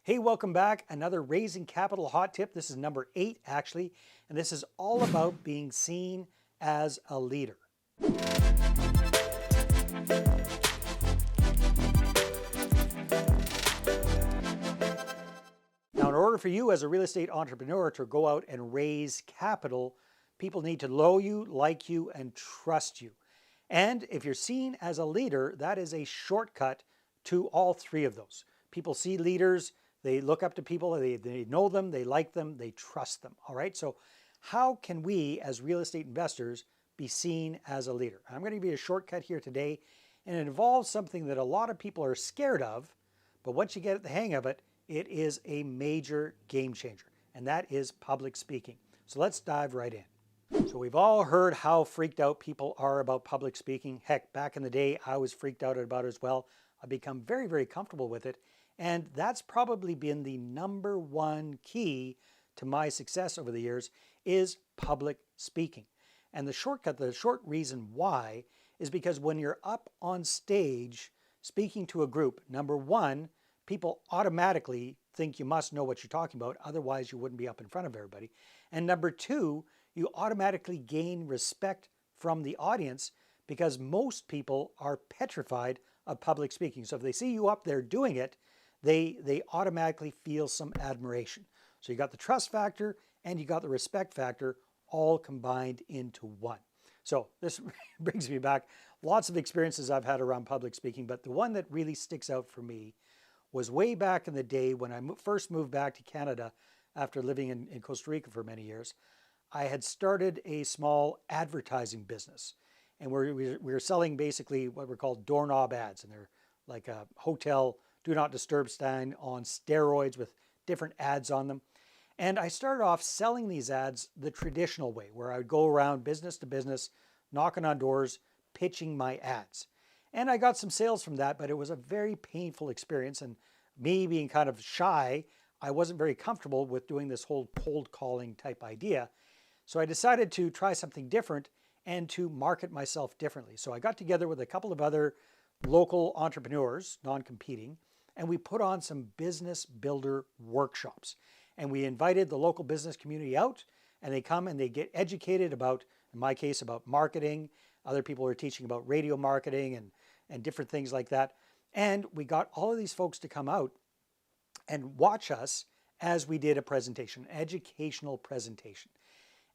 Hey, welcome back. Another Raising Capital hot tip. This is number 8, actually, and this is all about being seen as a leader. Now, in order for you as a real estate entrepreneur to go out and raise capital, people need to know you, like you, and trust you. And if you're seen as a leader, that is a shortcut to all three of those. People see leaders, they look up to people, they know them, they like them, they trust them. All right, so how can we as real estate investors be seen as a leader? I'm going to give you a shortcut here today, and it involves something that a lot of people are scared of, but once you get the hang of it, it is a major game changer, and that is public speaking. So let's dive right in. So we've all heard how freaked out people are about public speaking. Heck, back in the day, I was freaked out about it as well. I've become very, very comfortable with it. And that's probably been the number one key to my success over the years is public speaking. And the shortcut, the short reason why is because when you're up on stage speaking to a group, number one, people automatically think you must know what you're talking about. Otherwise, you wouldn't be up in front of everybody. And number two, you automatically gain respect from the audience because most people are petrified of public speaking. So if they see you up there doing it, they automatically feel some admiration. So you got the trust factor and you got the respect factor all combined into one. So this brings me back. Lots of experiences I've had around public speaking, but the one that really sticks out for me was way back in the day when I first moved back to Canada after living in Costa Rica for many years. I had started a small advertising business, and we were selling basically what were called doorknob ads, and they're like a hotel do not disturb sign on steroids with different ads on them. And I started off selling these ads the traditional way, where I would go around business to business, knocking on doors, pitching my ads. And I got some sales from that, but it was a very painful experience. And me being kind of shy, I wasn't very comfortable with doing this whole cold calling type idea. So I decided to try something different and to market myself differently. So I got together with a couple of other local entrepreneurs, non-competing, and we put on some business builder workshops. And we invited the local business community out, and they come and they get educated about, in my case, about marketing. Other people were teaching about radio marketing and different things like that. And we got all of these folks to come out and watch us as we did a presentation, an educational presentation.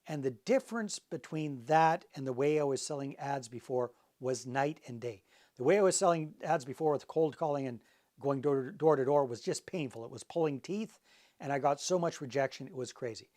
And the difference between that and the way I was selling ads before was night and day. The way I was selling ads before with cold calling and going door to door was just painful. It was pulling teeth, and I got so much rejection, it was crazy.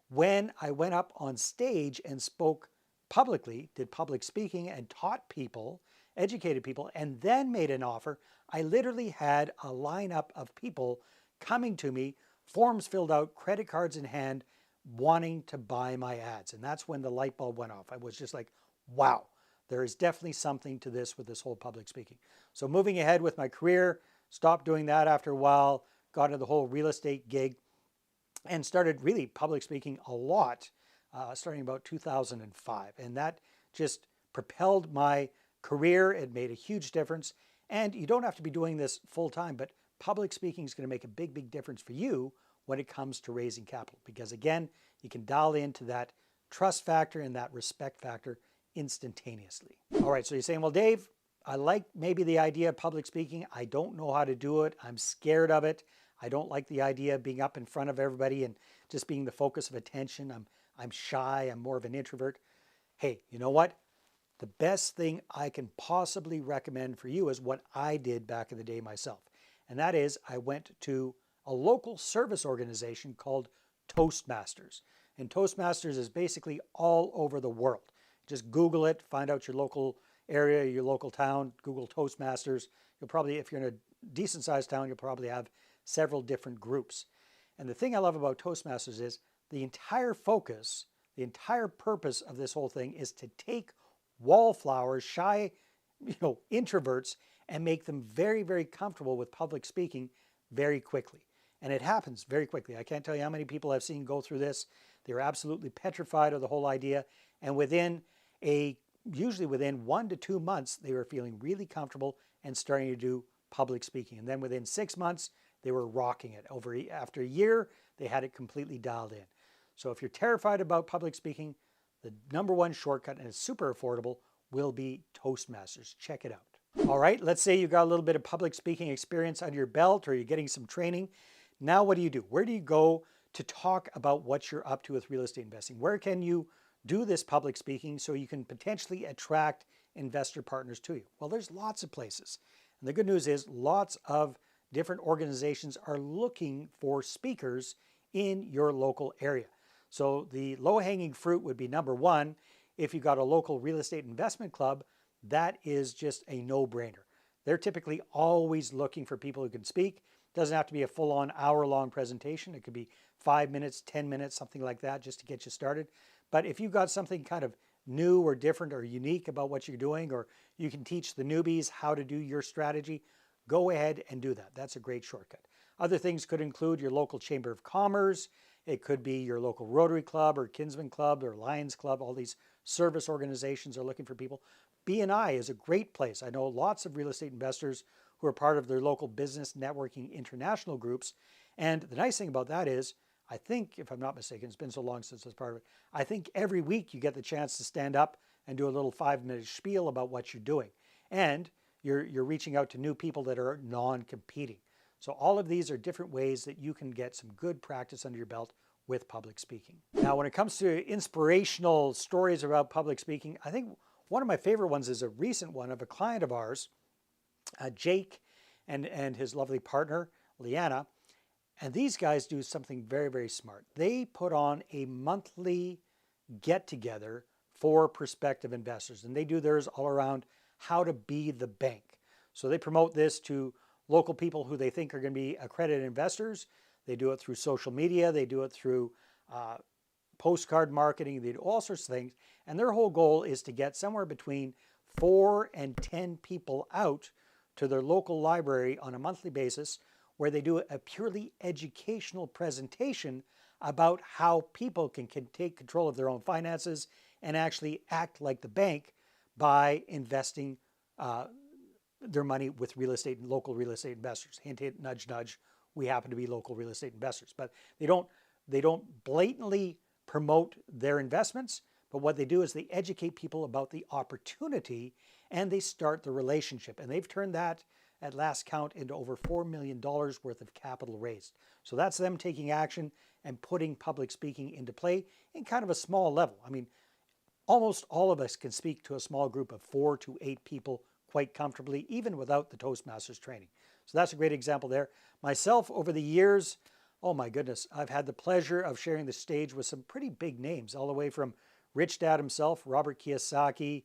When I went up on stage and spoke publicly, did public speaking and taught people, educated people, and then made an offer, I literally had a lineup of people coming to me, forms filled out, credit cards in hand, wanting to buy my ads. And that's when the light bulb went off. I was just like, wow, there is definitely something to this with this whole public speaking. So moving ahead with my career, stopped doing that after a while, got into the whole real estate gig, and started really public speaking a lot, starting about 2005. And that just propelled my career. It made a huge difference. And you don't have to be doing this full time, but public speaking is going to make a big, big difference for you when it comes to raising capital. Because again, you can dial into that trust factor and that respect factor instantaneously. All right, so you're saying, well, Dave, I like maybe the idea of public speaking. I don't know how to do it. I'm scared of it. I don't like the idea of being up in front of everybody and just being the focus of attention. I'm shy. I'm more of an introvert. Hey, you know what? The best thing I can possibly recommend for you is what I did back in the day myself. And that is I went to a local service organization called Toastmasters. And Toastmasters is basically all over the world. Just Google it, find out your local area, your local town, Google Toastmasters. You'll probably, if you're in a decent sized town, you'll probably have several different groups. And the thing I love about Toastmasters is the entire focus, the entire purpose of this whole thing is to take wallflowers, shy, introverts, and make them very, very comfortable with public speaking very quickly. And it happens very quickly. I can't tell you how many people I've seen go through this. They're absolutely petrified of the whole idea. And usually within 1 to 2 months, they were feeling really comfortable and starting to do public speaking. And then within 6 months, they were rocking it. After a year, they had it completely dialed in. So if you're terrified about public speaking, the number one shortcut, and it's super affordable, will be Toastmasters. Check it out. All right, let's say you got a little bit of public speaking experience under your belt, or you're getting some training. Now what do you do? Where do you go to talk about what you're up to with real estate investing? Where can you do this public speaking so you can potentially attract investor partners to you? Well, there's lots of places. And the good news is lots of different organizations are looking for speakers in your local area. So the low-hanging fruit would be number one, if you got a local real estate investment club, that is just a no-brainer. They're typically always looking for people who can speak. It doesn't have to be a full-on hour-long presentation. It could be 5 minutes, 10 minutes, something like that, just to get you started. But if you've got something kind of new or different or unique about what you're doing, or you can teach the newbies how to do your strategy, go ahead and do that. That's a great shortcut. Other things could include your local Chamber of Commerce. It could be your local Rotary Club or Kinsman Club or Lions Club. All these service organizations are looking for people. BNI is a great place. I know lots of real estate investors who are part of their local business networking international groups. And the nice thing about that is, I think, if I'm not mistaken, it's been so long since I was part of it, I think every week you get the chance to stand up and do a little 5-minute spiel about what you're doing. And you're reaching out to new people that are non-competing. So all of these are different ways that you can get some good practice under your belt with public speaking. Now, when it comes to inspirational stories about public speaking, I think one of my favorite ones is a recent one of a client of ours, Jake, and his lovely partner, Leanna. And these guys do something very, very smart. They put on a monthly get-together for prospective investors. And they do theirs all around how to be the bank. So they promote this to local people who they think are going to be accredited investors. They do it through social media. They do it through postcard marketing. They do all sorts of things. And their whole goal is to get somewhere between 4 and 10 people out to their local library on a monthly basis, where they do a purely educational presentation about how people can take control of their own finances and actually act like the bank by investing their money with real estate and local real estate investors. Hint, hint, nudge, nudge. We happen to be local real estate investors, but they don't blatantly promote their investments. But what they do is they educate people about the opportunity, and they start the relationship. And they've turned that, at last count, into over $4 million worth of capital raised. So that's them taking action and putting public speaking into play in kind of a small level. I mean, almost all of us can speak to a small group of 4 to 8 people quite comfortably, even without the Toastmasters training. So that's a great example there. Myself, over the years, oh my goodness, I've had the pleasure of sharing the stage with some pretty big names, all the way from Rich Dad himself, Robert Kiyosaki,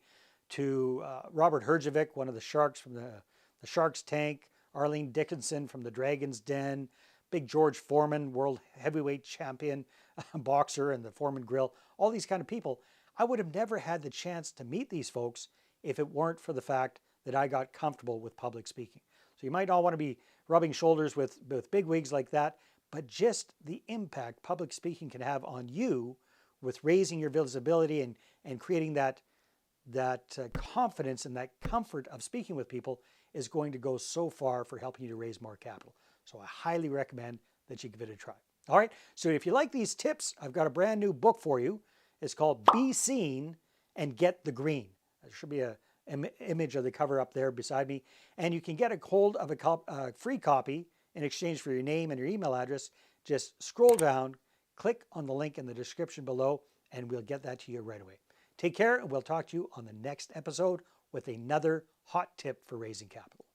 to Robert Herjavec, one of the sharks from the Shark's Tank, Arlene Dickinson from the Dragon's Den, Big George Foreman, world heavyweight champion boxer, and the Foreman Grill, all these kind of people. I would have never had the chance to meet these folks if it weren't for the fact that I got comfortable with public speaking. So you might not want to be rubbing shoulders with bigwigs like that, but just the impact public speaking can have on you with raising your visibility and creating that confidence and that comfort of speaking with people is going to go so far for helping you to raise more capital. So I highly recommend that you give it a try. All right, so if you like these tips, I've got a brand new book for you. It's called Be Seen and Get the Green. There should be an image of the cover up there beside me. And you can get a hold of a free copy in exchange for your name and your email address. Just scroll down, click on the link in the description below, and we'll get that to you right away. Take care, and we'll talk to you on the next episode with another hot tip for raising capital.